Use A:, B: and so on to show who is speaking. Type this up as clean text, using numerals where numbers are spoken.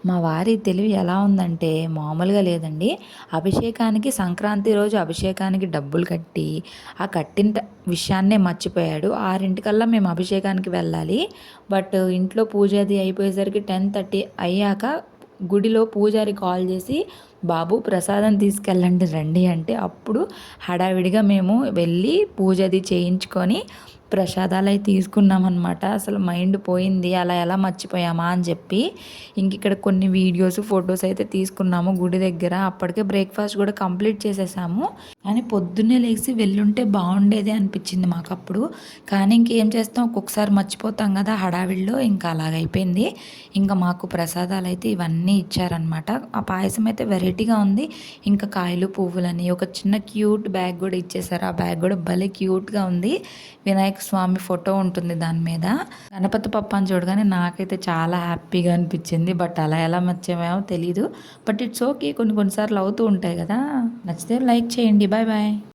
A: మా వారి తెలివి ఎలా ఉందంటే మామూలుగా లేదండి. అభిషేకానికి సంక్రాంతి రోజు అభిషేకానికి డబ్బులు కట్టి, ఆ కట్టిన విషయాన్నే మర్చిపోయాడు. 6:00కల్లా మేము అభిషేకానికి వెళ్ళాలి. బట్ ఇంట్లో పూజ అది అయిపోయేసరికి 10:30 అయ్యాక గుడిలో పూజారి కాల్ చేసి, "బాబు ప్రసాదం తీసుకెళ్ళండి రండి" అంటే అప్పుడు హడావిడిగా మేము వెళ్ళి పూజ అది చేయించుకొని ప్రసాదాలయి తీసుకున్నామనమాట. అసలు మైండ్ పోయింది. అలా ఎలా మర్చిపోయామా అని చెప్పి. ఇక్కడ కొన్ని వీడియోస్, ఫోటోస్ అయితే తీసుకున్నాము గుడి దగ్గర. అప్పటికే బ్రేక్‌ఫాస్ట్ కూడా కంప్లీట్ చేసేసాము. కానీ పొద్దున్నే లెగిసి వెళ్ళుంటే బావుండేది అనిపించింది మాకప్పుడు. కానీ ఇంకేం చేస్తాం, ఒక్కొక్కసారి మర్చిపోతాం కదా హడావిడిలో. ఇంకా అలాగైపోయింది. ఇంకా మాకు ప్రసాదాలైతే ఇవన్నీ ఇచ్చారనమాట. ఆ పాయసం అయితే వెరైటీగా ఉంది. ఇంకా కాయలు, పువ్వులని ఒక చిన్న క్యూట్ బ్యాగ్ కూడా ఇచ్చేసారు. ఆ బ్యాగ్ కూడా భలే క్యూట్‌గా ఉంది. వినాయక స్వామి ఫోటో ఉంటుంది దాని మీద. గణపతి పప్ప అని చూడగానే నాకైతే చాలా హ్యాపీగా అనిపించింది. బట్ అలా ఎలా మర్చిపోయామో తెలీదు. But it's okay. కొన్ని కొన్ని సార్లు అవుతూ ఉంటాయి కదా! నచ్చితే లైక్ చేయండి. Bye bye.